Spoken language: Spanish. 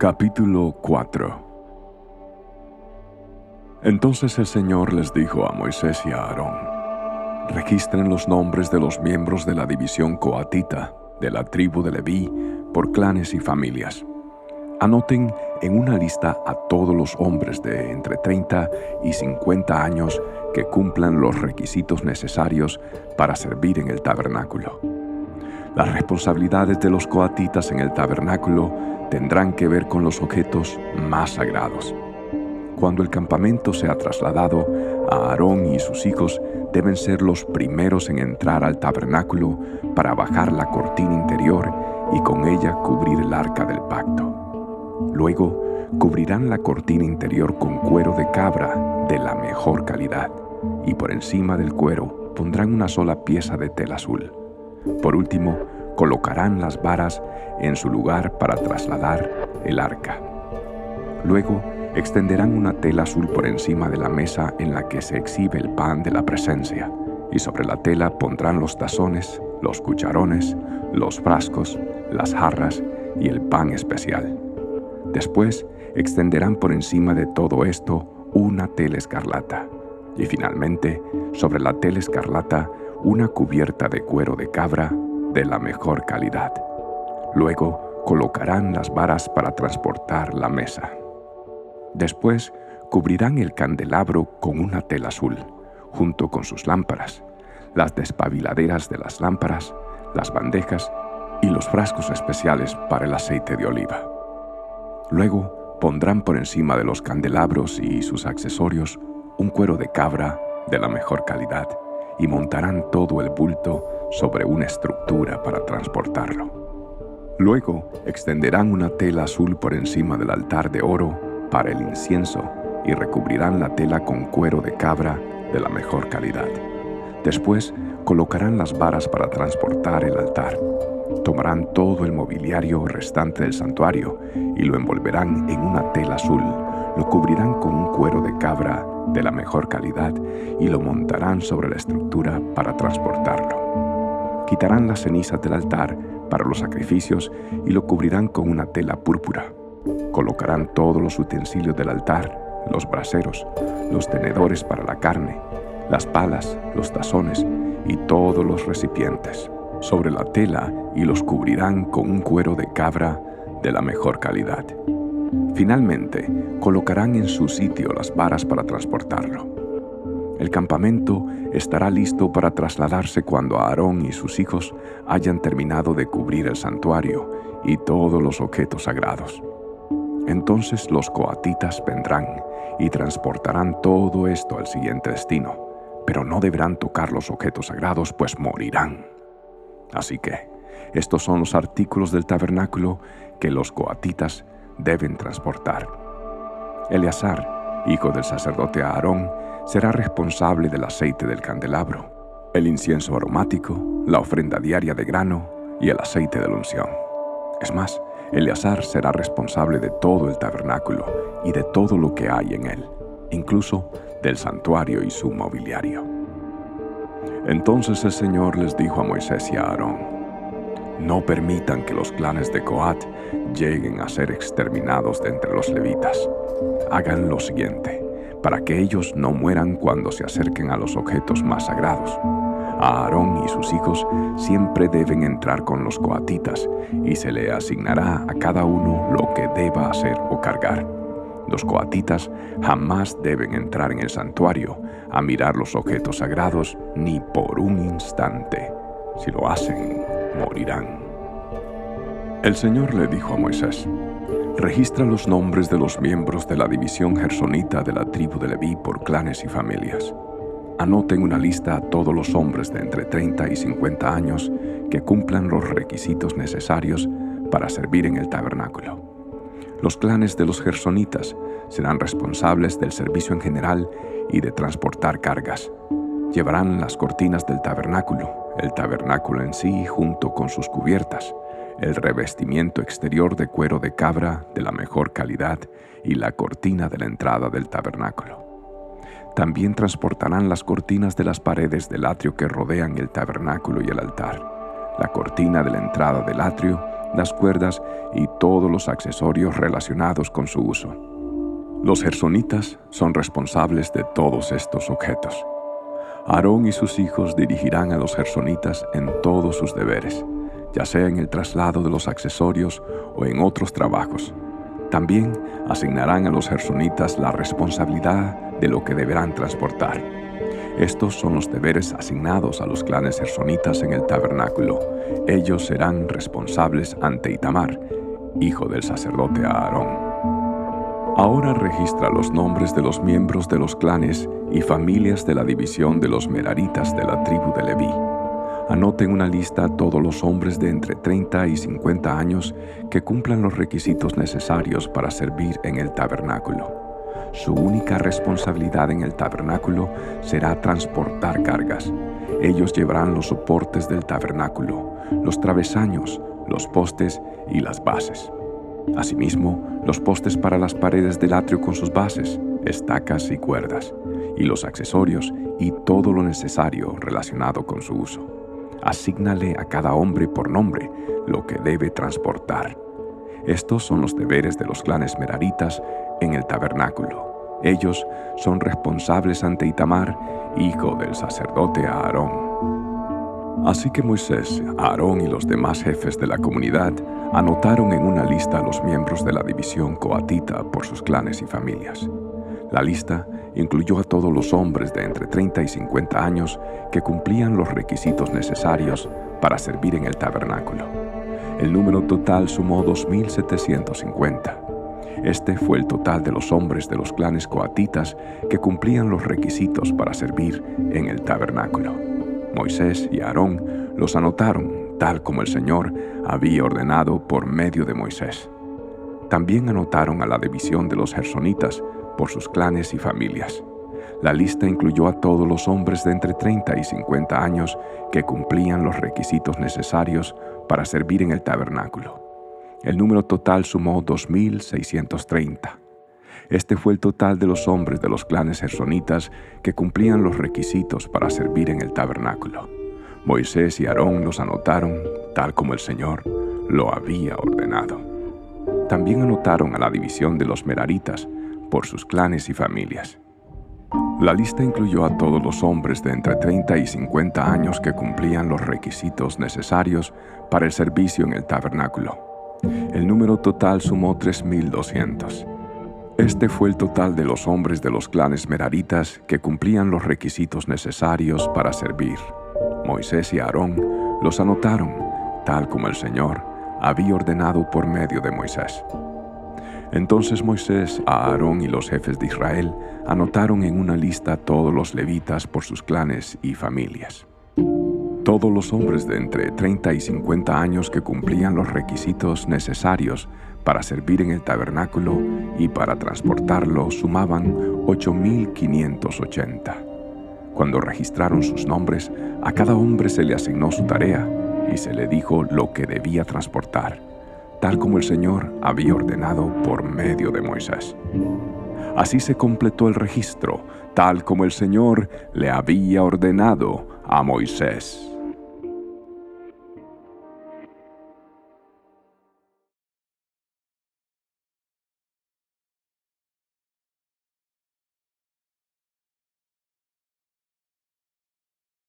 Capítulo 4. Entonces el Señor les dijo a Moisés y a Aarón: registren los nombres de los miembros de la división coatita, de la tribu de Leví, por clanes y familias. Anoten en una lista a todos los hombres de entre 30 y 50 años que cumplan los requisitos necesarios para servir en el tabernáculo. Las responsabilidades de los coatitas en el tabernáculo tendrán que ver con los objetos más sagrados. Cuando el campamento sea trasladado, Aarón y sus hijos deben ser los primeros en entrar al tabernáculo para bajar la cortina interior y con ella cubrir el arca del pacto. Luego, cubrirán la cortina interior con cuero de cabra de la mejor calidad y por encima del cuero pondrán una sola pieza de tela azul. Por último, colocarán las varas en su lugar para trasladar el arca. Luego, extenderán una tela azul por encima de la mesa en la que se exhibe el pan de la presencia, y sobre la tela pondrán los tazones, los cucharones, los frascos, las jarras y el pan especial. Después, extenderán por encima de todo esto una tela escarlata, y finalmente, sobre la tela escarlata, una cubierta de cuero de cabra de la mejor calidad. Luego, colocarán las varas para transportar la mesa. Después, cubrirán el candelabro con una tela azul, junto con sus lámparas, las despabiladeras de las lámparas, las bandejas y los frascos especiales para el aceite de oliva. Luego, pondrán por encima de los candelabros y sus accesorios un cuero de cabra de la mejor calidad y montarán todo el bulto sobre una estructura para transportarlo. Luego, extenderán una tela azul por encima del altar de oro para el incienso y recubrirán la tela con cuero de cabra de la mejor calidad. Después, colocarán las varas para transportar el altar. Tomarán todo el mobiliario restante del santuario y lo envolverán en una tela azul, lo cubrirán con un cuero de cabra de la mejor calidad y lo montarán sobre la estructura para transportarlo. Quitarán las cenizas del altar para los sacrificios y lo cubrirán con una tela púrpura. Colocarán todos los utensilios del altar, los braseros, los tenedores para la carne, las palas, los tazones y todos los recipientes sobre la tela y los cubrirán con un cuero de cabra de la mejor calidad. Finalmente, colocarán en su sitio las varas para transportarlo. El campamento estará listo para trasladarse cuando Aarón y sus hijos hayan terminado de cubrir el santuario y todos los objetos sagrados. Entonces los coatitas vendrán y transportarán todo esto al siguiente destino, pero no deberán tocar los objetos sagrados, pues morirán. Así que, estos son los artículos del tabernáculo que los coatitas deben transportar. Eleazar, hijo del sacerdote Aarón, será responsable del aceite del candelabro, el incienso aromático, la ofrenda diaria de grano y el aceite de la unción. Es más, Eleazar será responsable de todo el tabernáculo y de todo lo que hay en él, incluso del santuario y su mobiliario. Entonces el Señor les dijo a Moisés y a Aarón: no permitan que los clanes de Coat lleguen a ser exterminados de entre los levitas. Hagan lo siguiente, para que ellos no mueran cuando se acerquen a los objetos más sagrados. Aarón y sus hijos siempre deben entrar con los coatitas y se le asignará a cada uno lo que deba hacer o cargar. Los coatitas jamás deben entrar en el santuario a mirar los objetos sagrados ni por un instante. Si lo hacen, morirán. El Señor le dijo a Moisés: registra los nombres de los miembros de la división gersonita de la tribu de Leví por clanes y familias. Anoten una lista a todos los hombres de entre 30 y 50 años que cumplan los requisitos necesarios para servir en el tabernáculo. Los clanes de los gersonitas serán responsables del servicio en general y de transportar cargas. Llevarán las cortinas del tabernáculo, el tabernáculo en sí junto con sus cubiertas, el revestimiento exterior de cuero de cabra de la mejor calidad y la cortina de la entrada del tabernáculo. También transportarán las cortinas de las paredes del atrio que rodean el tabernáculo y el altar, la cortina de la entrada del atrio las cuerdas y todos los accesorios relacionados con su uso. Los gersonitas son responsables de todos estos objetos. Aarón y sus hijos dirigirán a los gersonitas en todos sus deberes, ya sea en el traslado de los accesorios o en otros trabajos. También asignarán a los gersonitas la responsabilidad de lo que deberán transportar. Estos son los deberes asignados a los clanes gersonitas en el tabernáculo. Ellos serán responsables ante Itamar, hijo del sacerdote Aarón. Ahora registra los nombres de los miembros de los clanes y familias de la división de los meraritas de la tribu de Leví. Anota en una lista a todos los hombres de entre 30 y 50 años que cumplan los requisitos necesarios para servir en el tabernáculo. Su única responsabilidad en el tabernáculo será transportar cargas. Ellos llevarán los soportes del tabernáculo, los travesaños, los postes y las bases. Asimismo, los postes para las paredes del atrio con sus bases, estacas y cuerdas, y los accesorios y todo lo necesario relacionado con su uso. Asígnale a cada hombre por nombre lo que debe transportar. Estos son los deberes de los clanes meraritas en el tabernáculo. Ellos son responsables ante Itamar, hijo del sacerdote Aarón. Así que Moisés, Aarón y los demás jefes de la comunidad anotaron en una lista a los miembros de la división coatita por sus clanes y familias. La lista incluyó a todos los hombres de entre 30 y 50 años que cumplían los requisitos necesarios para servir en el tabernáculo. El número total sumó 2,750. Este fue el total de los hombres de los clanes coatitas que cumplían los requisitos para servir en el tabernáculo. Moisés y Aarón los anotaron, tal como el Señor había ordenado por medio de Moisés. También anotaron a la división de los gersonitas por sus clanes y familias. La lista incluyó a todos los hombres de entre 30 y 50 años que cumplían los requisitos necesarios para servir en el tabernáculo. El número total sumó 2,630. Este fue el total de los hombres de los clanes gersonitas que cumplían los requisitos para servir en el tabernáculo. Moisés y Aarón los anotaron, tal como el Señor lo había ordenado. También anotaron a la división de los meraritas por sus clanes y familias. La lista incluyó a todos los hombres de entre 30 y 50 años que cumplían los requisitos necesarios para el servicio en el tabernáculo. El número total sumó 3,200. Este fue el total de los hombres de los clanes meraritas que cumplían los requisitos necesarios para servir. Moisés y Aarón los anotaron, tal como el Señor había ordenado por medio de Moisés. Entonces Moisés, Aarón y los jefes de Israel anotaron en una lista a todos los levitas por sus clanes y familias. Todos los hombres de entre 30 y 50 años que cumplían los requisitos necesarios para servir en el tabernáculo y para transportarlo sumaban 8,580. Cuando registraron sus nombres, a cada hombre se le asignó su tarea y se le dijo lo que debía transportar, tal como el Señor había ordenado por medio de Moisés. Así se completó el registro, tal como el Señor le había ordenado a Moisés.